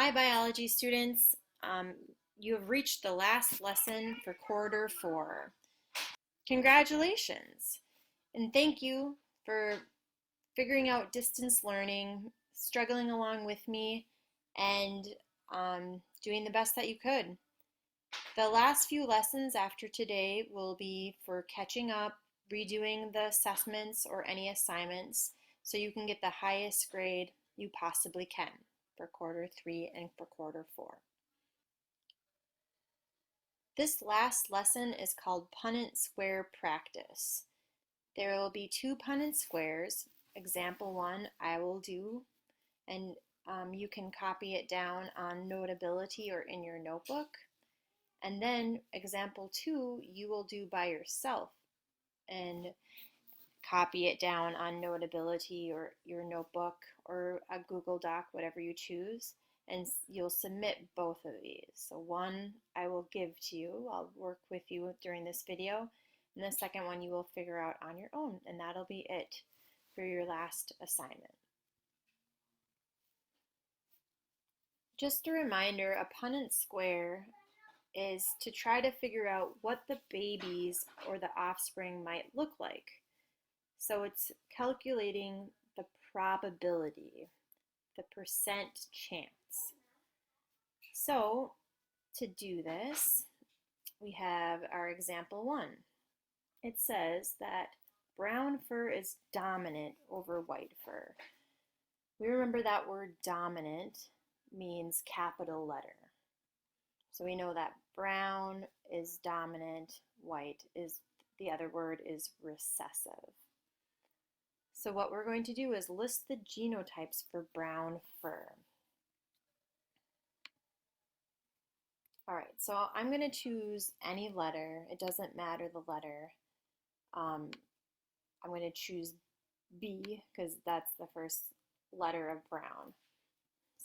Hi, biology students. You have reached the last lesson for quarter 4. Congratulations, and thank you for figuring out distance learning, struggling along with me, and doing the best that you could. The last few lessons after today will be for catching up, redoing the assessments or any assignments so you can get the highest grade you possibly can for quarter 3 and for quarter 4. This last lesson is called Punnett square practice. There will be 2 Punnett squares. Example 1 I will do, and you can copy it down on Notability or in your notebook. And then example 2 you will do by yourself and copy it down on Notability or your notebook or a Google Doc, whatever you choose, and you'll submit both of these. So one I will give to you, I'll work with you during this video, and the second one you will figure out on your own, and that'll be it for your last assignment. Just a reminder, a Punnett square is to try to figure out what the babies or the offspring might look like. So it's calculating the probability, the percent chance. So to do this, we have our example 1. It says that brown fur is dominant over white fur. We remember that word dominant means capital letter. So we know that brown is dominant, white is, the other word is recessive. So what we're going to do is list the genotypes for brown fur. All right, so I'm going to choose any letter. It doesn't matter the letter. I'm going to choose B because that's the first letter of brown.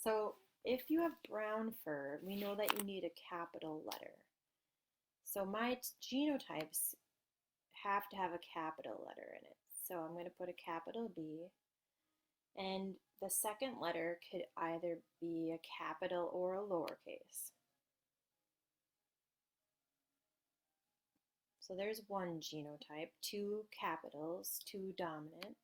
So if you have brown fur, we know that you need a capital letter. So my genotypes have to have a capital letter in it. So I'm going to put a capital B, and the second letter could either be a capital or a lowercase. So there's one genotype, 2 capitals, 2 dominant.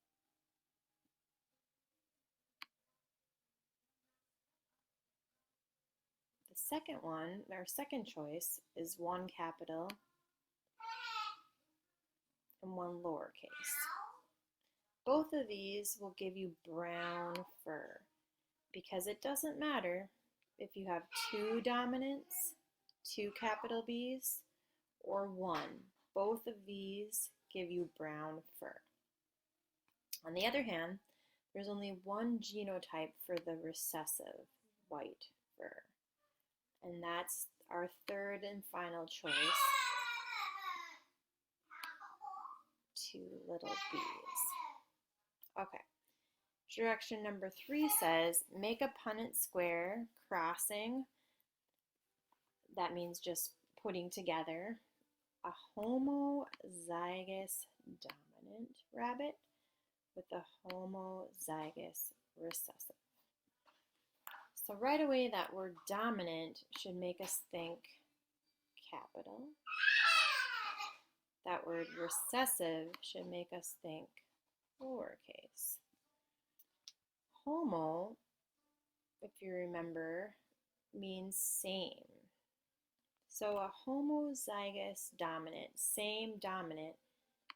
The second one, our second choice, is 1 capital and 1 lowercase. Both of these will give you brown fur because it doesn't matter if you have 2 dominants, 2 capital B's, or 1. Both of these give you brown fur. On the other hand, there's only one genotype for the recessive white fur, and that's our third and final choice, 2 little B's. Okay, direction number 3 says, make a Punnett square crossing, that means just putting together, a homozygous dominant rabbit with a homozygous recessive. So right away that word dominant should make us think capital. That word recessive should make us think lowercase. Homo, if you remember, means same. So a homozygous dominant, same dominant,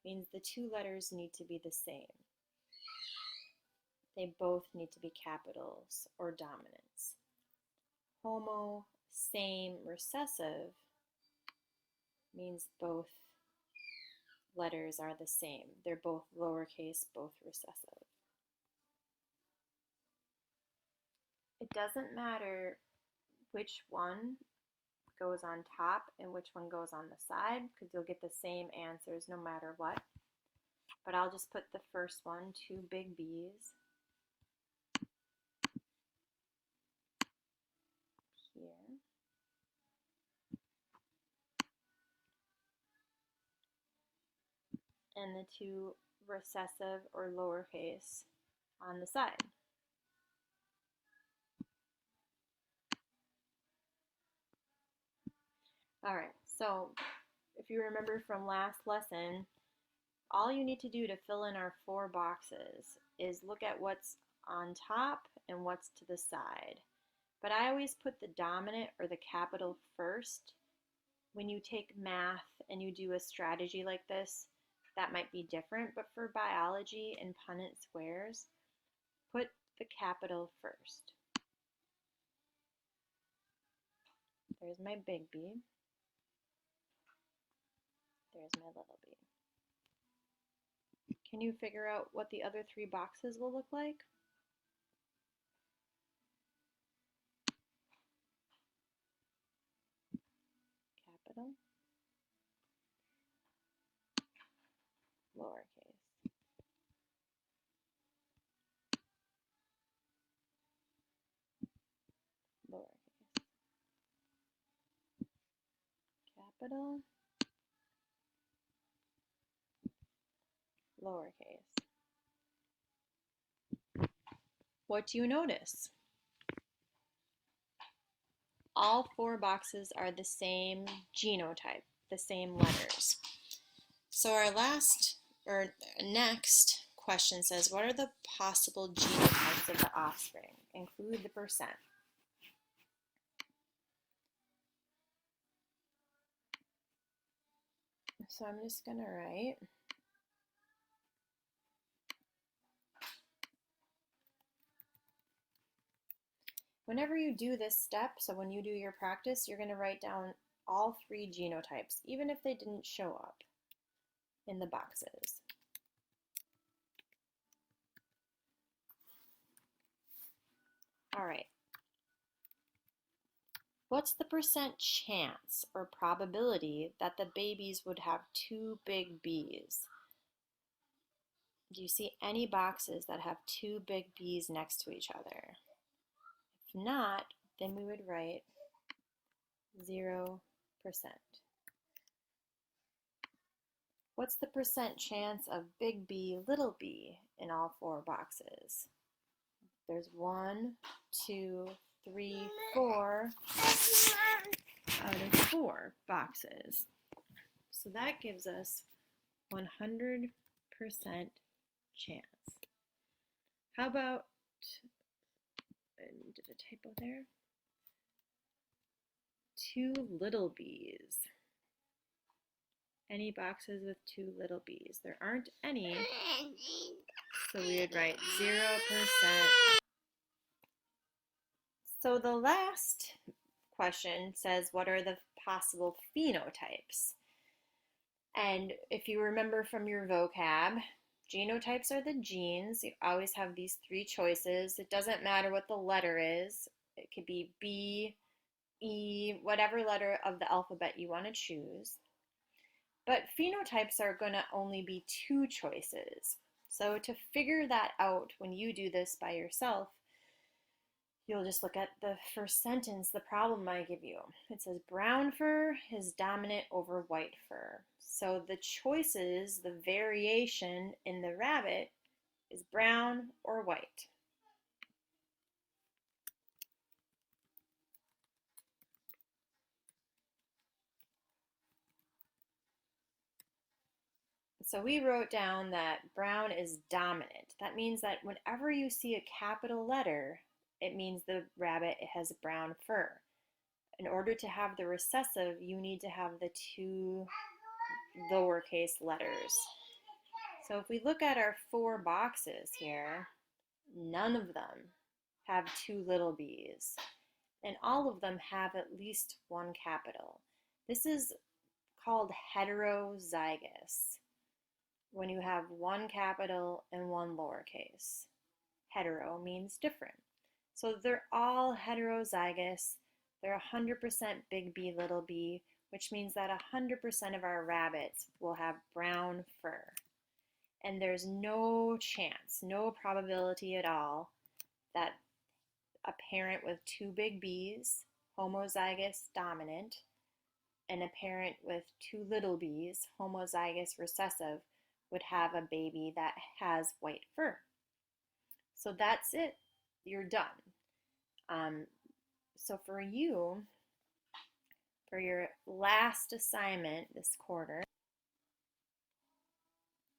means the 2 letters need to be the same. They both need to be capitals or dominants. Homo, same, recessive means both letters are the same. They're both lowercase, both recessive. It doesn't matter which one goes on top and which one goes on the side because you'll get the same answers no matter what. But I'll just put the first one, 2 big B's, here. And the 2 recessive or lowercase on the side. All right, so if you remember from last lesson, all you need to do to fill in our 4 boxes is look at what's on top and what's to the side. But I always put the dominant or the capital first. When you take math and you do a strategy like this, that might be different, but for biology and Punnett squares, put the capital first. There's my big B. There's my little b. Can you figure out what the other 3 boxes will look like? Capital, lowercase, lowercase, capital, lowercase. What do you notice? All 4 boxes are the same genotype, the same letters. So our next question says, what are the possible genotypes of the offspring? Include the percent. So I'm just going to write whenever you do this step, so when you do your practice, you're going to write down all 3 genotypes, even if they didn't show up in the boxes. All right. What's the percent chance or probability that the babies would have 2 big B's? Do you see any boxes that have 2 big B's next to each other? If not, then we would write 0%. What's the percent chance of big B, little b in all 4 boxes? There's 1, 2, 3, 4 out of 4 boxes. So that gives us 100% chance. How about, did a typo there? 2 little b's. Any boxes with 2 little b's? There aren't any, so we would write 0%. So the last question says, what are the possible phenotypes? And if you remember from your vocab, genotypes are the genes. You always have these 3 choices. It doesn't matter what the letter is. It could be B, E, whatever letter of the alphabet you want to choose. But phenotypes are going to only be 2 choices. So to figure that out when you do this by yourself, you'll just look at the first sentence, the problem I give you. It says brown fur is dominant over white fur. So the choices, the variation in the rabbit is brown or white. So we wrote down that brown is dominant. That means that whenever you see a capital letter, it means the rabbit has brown fur. In order to have the recessive, you need to have the 2 lowercase letters. So if we look at our 4 boxes here, none of them have 2 little b's, and all of them have at least 1 capital. This is called heterozygous, when you have 1 capital and 1 lowercase. Hetero means different. So they're all heterozygous. They're 100% big B, little b, which means that 100% of our rabbits will have brown fur. And there's no chance, no probability at all that a parent with 2 big B's, homozygous dominant, and a parent with 2 little b's, homozygous recessive, would have a baby that has white fur. So that's it. You're done. So for you, For your last assignment this quarter,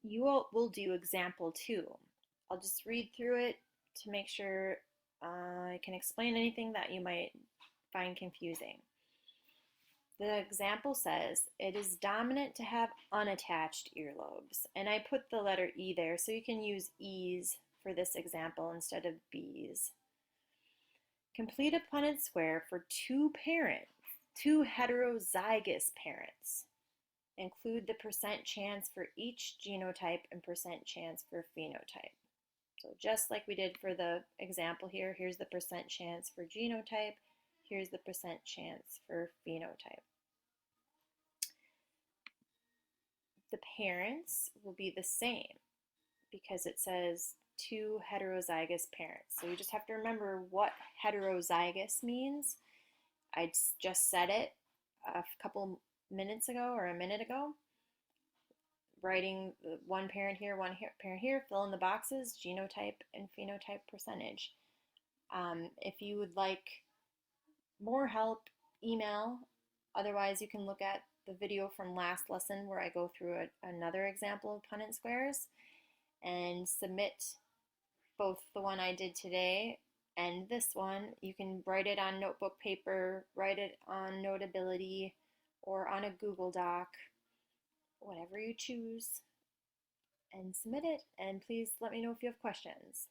you will do example 2. I'll just read through it to make sure I can explain anything that you might find confusing. The example says, it is dominant to have unattached earlobes. And I put the letter E there so you can use E's for this example instead of B's. Complete a Punnett square for two heterozygous parents. Include the percent chance for each genotype and percent chance for phenotype. So just like we did for the example here, here's the percent chance for genotype, here's the percent chance for phenotype. The parents will be the same because it says two heterozygous parents. So you just have to remember what heterozygous means. I just said it a couple minutes ago or a minute ago. Writing one parent here, one parent here, fill in the boxes, genotype and phenotype percentage. If you would like more help, email. Otherwise, you can look at the video from last lesson where I go through another example of Punnett squares and submit both the one I did today and this one. You can write it on notebook paper, write it on Notability, or on a Google Doc, whatever you choose, and submit it. And please let me know if you have questions.